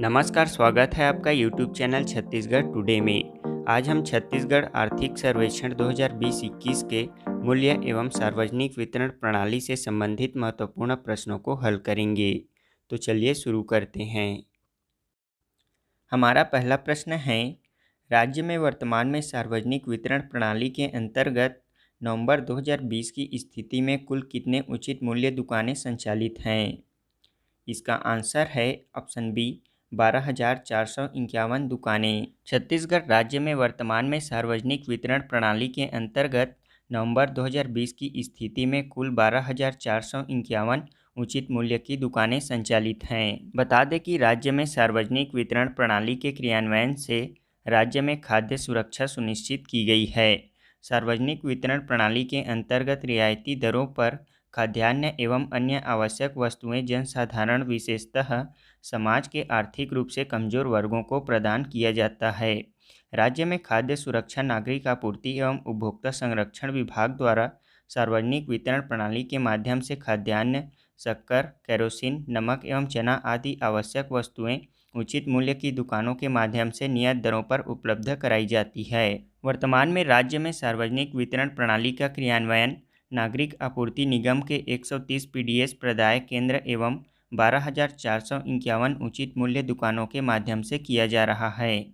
नमस्कार, स्वागत है आपका YouTube चैनल छत्तीसगढ़ टुडे में। आज हम छत्तीसगढ़ आर्थिक सर्वेक्षण 2020-21 के मूल्य एवं सार्वजनिक वितरण प्रणाली से संबंधित महत्वपूर्ण प्रश्नों को हल करेंगे। तो चलिए शुरू करते हैं। हमारा पहला प्रश्न है, राज्य में वर्तमान में सार्वजनिक वितरण प्रणाली के अंतर्गत नवंबर 2020 की स्थिति में कुल कितने उचित मूल्य दुकानें संचालित हैं? इसका आंसर है ऑप्शन बी, 12,451 दुकानें। छत्तीसगढ़ राज्य में वर्तमान में सार्वजनिक वितरण प्रणाली के अंतर्गत नवंबर 2020 की स्थिति में कुल 12,451 उचित मूल्य की दुकानें संचालित हैं। बता दें कि राज्य में सार्वजनिक वितरण प्रणाली के क्रियान्वयन से राज्य में खाद्य सुरक्षा सुनिश्चित की गई है। सार्वजनिक वितरण प्रणाली के अंतर्गत रियायती दरों पर खाद्यान्न एवं अन्य आवश्यक वस्तुएं जनसाधारण विशेषतः समाज के आर्थिक रूप से कमजोर वर्गों को प्रदान किया जाता है। राज्य में खाद्य सुरक्षा, नागरिक आपूर्ति एवं उपभोक्ता संरक्षण विभाग द्वारा सार्वजनिक वितरण प्रणाली के माध्यम से खाद्यान्न, शक्कर, केरोसिन, नमक एवं चना आदि आवश्यक वस्तुएं उचित मूल्य की दुकानों के माध्यम से नियत दरों पर उपलब्ध कराई जाती है। वर्तमान में राज्य में सार्वजनिक वितरण प्रणाली का क्रियान्वयन नागरिक आपूर्ति निगम के 130 पीडीएस प्रदाय केंद्र एवं 12,451 उचित मूल्य दुकानों के माध्यम से किया जा रहा है।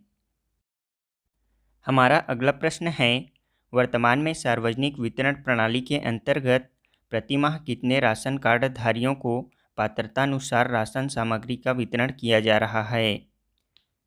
हमारा अगला प्रश्न है, वर्तमान में सार्वजनिक वितरण प्रणाली के अंतर्गत प्रतिमाह कितने राशन कार्ड धारियों को पात्रतानुसार राशन सामग्री का वितरण किया जा रहा है?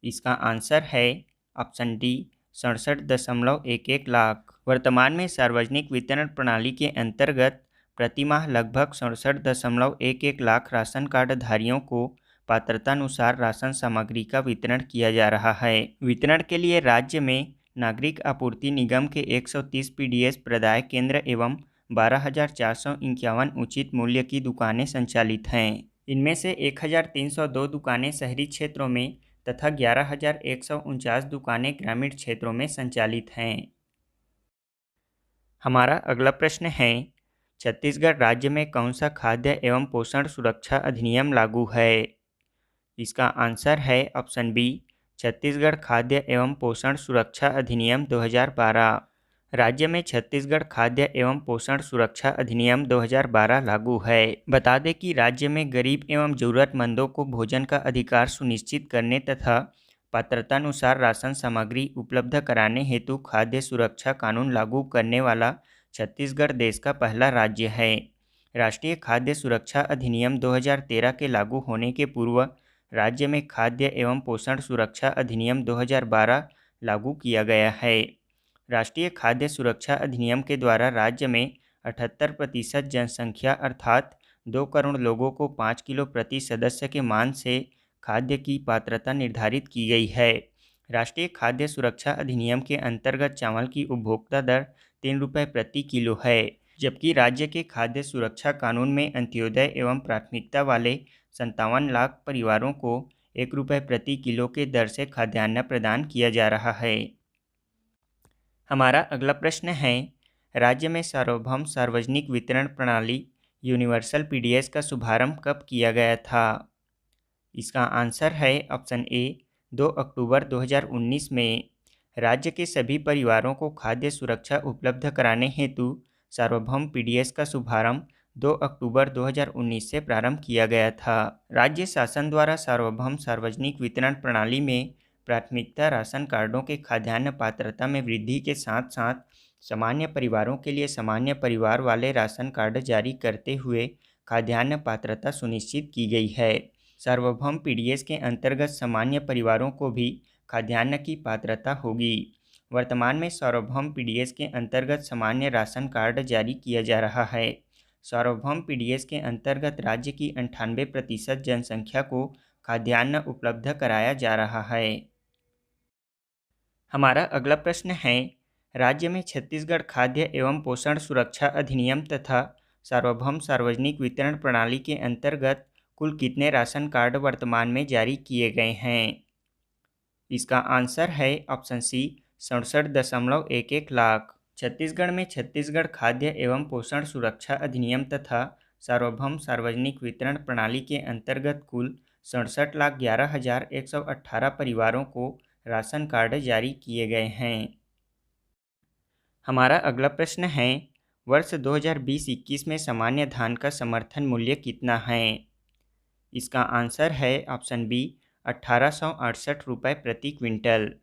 इसका आंसर है ऑप्शन डी, 67.11 लाख। वर्तमान में सार्वजनिक वितरण प्रणाली के अंतर्गत प्रतिमाह लगभग 67.11 लाख राशन कार्ड धारियों को पात्रतानुसार राशन सामग्री का वितरण किया जा रहा है। वितरण के लिए राज्य में नागरिक आपूर्ति निगम के 130 पीडीएस प्रदाय केंद्र एवं 12,451 उचित मूल्य की दुकानें संचालित हैं। इनमें से 1,302 दुकानें शहरी क्षेत्रों में तथा 11,149 दुकानें ग्रामीण क्षेत्रों में संचालित हैं। हमारा अगला प्रश्न है, छत्तीसगढ़ राज्य में कौन सा खाद्य एवं पोषण सुरक्षा अधिनियम लागू है? इसका आंसर है ऑप्शन बी, छत्तीसगढ़ खाद्य एवं पोषण सुरक्षा अधिनियम 2012। राज्य में छत्तीसगढ़ खाद्य एवं पोषण सुरक्षा अधिनियम 2012 लागू है। बता दें कि राज्य में गरीब एवं जरूरतमंदों को भोजन का अधिकार सुनिश्चित करने तथा पात्रतानुसार राशन सामग्री उपलब्ध कराने हेतु खाद्य सुरक्षा कानून लागू करने वाला छत्तीसगढ़ देश का पहला राज्य है। राष्ट्रीय खाद्य सुरक्षा अधिनियम 2013 के लागू होने के पूर्व राज्य में खाद्य एवं पोषण सुरक्षा अधिनियम 2012 लागू किया गया है। राष्ट्रीय खाद्य सुरक्षा अधिनियम के द्वारा राज्य में 78% जनसंख्या अर्थात 2 करोड़ लोगों को 5 किलो प्रति सदस्य के मान से खाद्य की पात्रता निर्धारित की गई है। राष्ट्रीय खाद्य सुरक्षा अधिनियम के अंतर्गत चावल की उपभोक्ता दर 3 रुपये प्रति किलो है, जबकि राज्य के खाद्य सुरक्षा कानून में अंत्योदय एवं प्राथमिकता वाले 57 लाख परिवारों को 1 रुपये प्रति किलो के दर से खाद्यान्न प्रदान किया जा रहा है। हमारा अगला प्रश्न है, राज्य में सार्वभौम सार्वजनिक वितरण प्रणाली यूनिवर्सल पीडीएस का शुभारंभ कब किया गया था? इसका आंसर है ऑप्शन ए, 2 अक्टूबर 2019 में। राज्य के सभी परिवारों को खाद्य सुरक्षा उपलब्ध कराने हेतु सार्वभौम पीडीएस का शुभारंभ 2 अक्टूबर 2019 से प्रारंभ किया गया था। राज्य शासन द्वारा सार्वभौम सार्वजनिक वितरण प्रणाली में प्राथमिकता राशन कार्डों के खाद्यान्न पात्रता में वृद्धि के साथ साथ सामान्य परिवारों के लिए सामान्य परिवार वाले राशन कार्ड जारी करते हुए खाद्यान्न पात्रता सुनिश्चित की गई है। सार्वभौम पीडीएस के अंतर्गत सामान्य परिवारों को भी खाद्यान्न की पात्रता होगी। वर्तमान में सार्वभौम पीडीएस के अंतर्गत सामान्य राशन कार्ड जारी किया जा रहा है। सार्वभौम पीडीएस के अंतर्गत राज्य की 98% जनसंख्या को खाद्यान्न उपलब्ध कराया जा रहा है। हमारा अगला प्रश्न है, राज्य में छत्तीसगढ़ खाद्य एवं पोषण सुरक्षा अधिनियम तथा सार्वभौम सार्वजनिक वितरण प्रणाली के अंतर्गत कुल कितने राशन कार्ड वर्तमान में जारी किए गए हैं? इसका आंसर है ऑप्शन सी, 67.11 लाख। छत्तीसगढ़ में छत्तीसगढ़ खाद्य एवं पोषण सुरक्षा अधिनियम तथा सार्वभौम सार्वजनिक वितरण प्रणाली के अंतर्गत कुल 67,11,118 परिवारों को राशन कार्ड जारी किए गए हैं। हमारा अगला प्रश्न है, वर्ष 2020-21 में सामान्य धान का समर्थन मूल्य कितना है? इसका आंसर है ऑप्शन बी 1868 रुपये प्रति क्विंटल।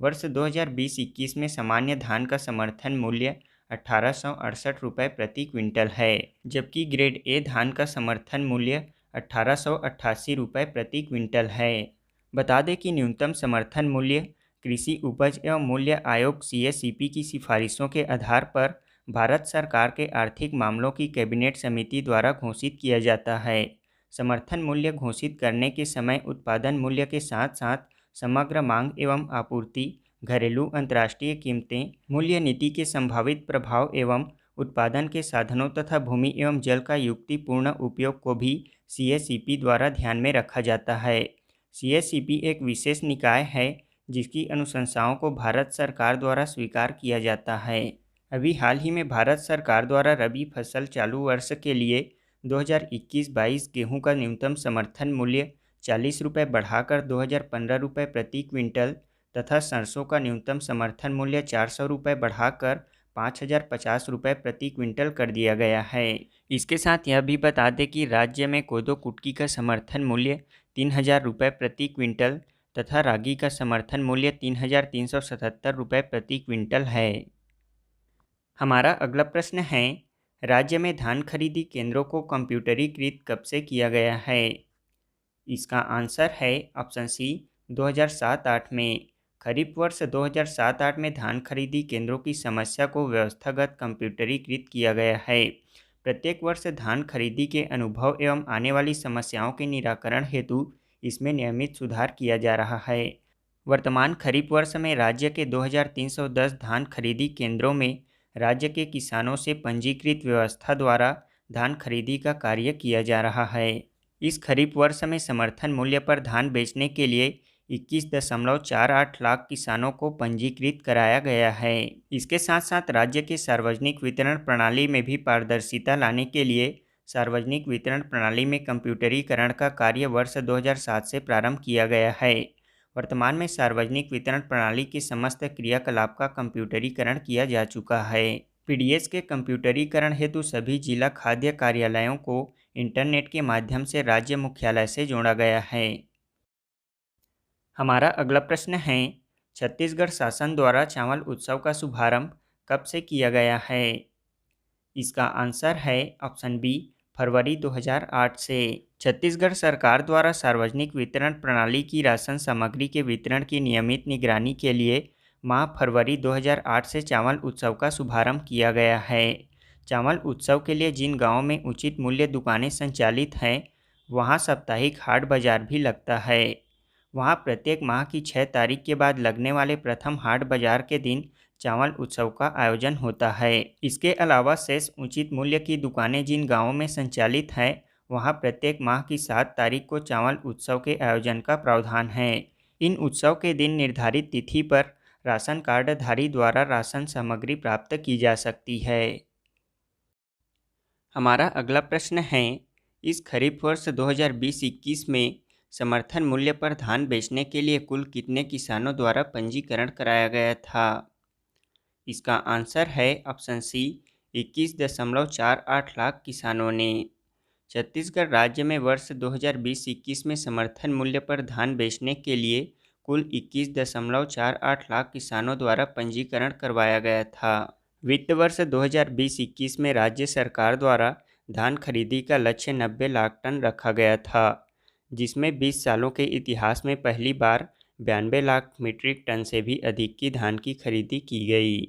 वर्ष 2020-21 में सामान्य धान का समर्थन मूल्य 1868 रुपये प्रति क्विंटल है, जबकि ग्रेड ए धान का समर्थन मूल्य 1888 रुपये प्रति क्विंटल है। बता दें कि न्यूनतम समर्थन मूल्य कृषि उपज एवं मूल्य आयोग CACP की सिफारिशों के आधार पर भारत सरकार के आर्थिक मामलों की कैबिनेट समिति द्वारा घोषित किया जाता है। समर्थन मूल्य घोषित करने के समय उत्पादन मूल्य के साथ साथ समग्र मांग एवं आपूर्ति, घरेलू अंतर्राष्ट्रीय कीमतें, मूल्य नीति के संभावित प्रभाव एवं उत्पादन के साधनों तथा भूमि एवं जल का युक्तिपूर्ण उपयोग को भी CACP द्वारा ध्यान में रखा जाता है। CACP एक विशेष निकाय है जिसकी अनुशंसाओं को भारत सरकार द्वारा स्वीकार किया जाता है। अभी हाल ही में भारत सरकार द्वारा रबी फसल चालू वर्ष के लिए 2021-22 गेहूं का न्यूनतम समर्थन मूल्य 40 रुपये बढ़ाकर 2015 रुपये प्रति क्विंटल तथा सरसों का न्यूनतम समर्थन मूल्य 400 रुपये बढ़ाकर 5050 रुपये प्रति क्विंटल कर दिया गया है। इसके साथ यह भी बता दें कि राज्य में कोदो कुटकी का समर्थन मूल्य 3000 रुपये प्रति क्विंटल तथा रागी का समर्थन मूल्य 3377 रुपये प्रति क्विंटल है। हमारा अगला प्रश्न है, राज्य में धान खरीदी केंद्रों को कंप्यूटरीकृत कब से किया गया है? इसका आंसर है ऑप्शन सी 2007-08 में। खरीफ वर्ष 2007-08 में धान खरीदी केंद्रों की समस्या को व्यवस्थागत कंप्यूटरीकृत किया गया है। प्रत्येक वर्ष धान खरीदी के अनुभव एवं आने वाली समस्याओं के निराकरण हेतु इसमें नियमित सुधार किया जा रहा है। वर्तमान खरीफ वर्ष में राज्य के 2310 धान खरीदी केंद्रों में राज्य के किसानों से पंजीकृत व्यवस्था द्वारा धान खरीदी का कार्य किया जा रहा है। इस खरीफ वर्ष में समर्थन मूल्य पर धान बेचने के लिए 21.48 लाख किसानों को पंजीकृत कराया गया है। इसके साथ साथ राज्य के सार्वजनिक वितरण प्रणाली में भी पारदर्शिता लाने के लिए सार्वजनिक वितरण प्रणाली में कंप्यूटरीकरण का कार्य वर्ष 2007 से प्रारंभ किया गया है। वर्तमान में सार्वजनिक वितरण प्रणाली के समस्त क्रियाकलाप का कंप्यूटरीकरण किया जा चुका है। PDS के कंप्यूटरीकरण हेतु सभी जिला खाद्य कार्यालयों को इंटरनेट के माध्यम से राज्य मुख्यालय से जोड़ा गया है। हमारा अगला प्रश्न है, छत्तीसगढ़ शासन द्वारा चावल उत्सव का शुभारंभ कब से किया गया है? इसका आंसर है ऑप्शन बी फरवरी 2008 से। छत्तीसगढ़ सरकार द्वारा सार्वजनिक वितरण प्रणाली की राशन सामग्री के वितरण की नियमित निगरानी के लिए माह फरवरी 2008 से चावल उत्सव का शुभारंभ किया गया है। चावल उत्सव के लिए जिन गांवों में उचित मूल्य दुकानें संचालित हैं, वहां साप्ताहिक हाट बाजार भी लगता है। वहां प्रत्येक माह की 6 तारीख के बाद लगने वाले प्रथम हाट बाजार के दिन चावल उत्सव का आयोजन होता है। इसके अलावा शेष उचित मूल्य की दुकानें जिन गांवों में संचालित हैं, वहां प्रत्येक माह की 7 तारीख को चावल उत्सव के आयोजन का प्रावधान है। इन उत्सव के दिन निर्धारित तिथि पर राशन कार्डधारी द्वारा राशन सामग्री प्राप्त की जा सकती है। हमारा अगला प्रश्न है, इस खरीफ वर्ष 2020-21 में समर्थन मूल्य पर धान बेचने के लिए कुल कितने किसानों द्वारा पंजीकरण कराया गया था? इसका आंसर है ऑप्शन सी 21.48 लाख किसानों ने। छत्तीसगढ़ राज्य में वर्ष 2020-21 में समर्थन मूल्य पर धान बेचने के लिए कुल 21.48 लाख किसानों द्वारा पंजीकरण करवाया गया था। वित्त वर्ष 2020-21 में राज्य सरकार द्वारा धान खरीदी का लक्ष्य 90 लाख टन रखा गया था, जिसमें 20 सालों के इतिहास में पहली बार 92 लाख मीट्रिक टन से भी अधिक की धान की खरीदी की गई।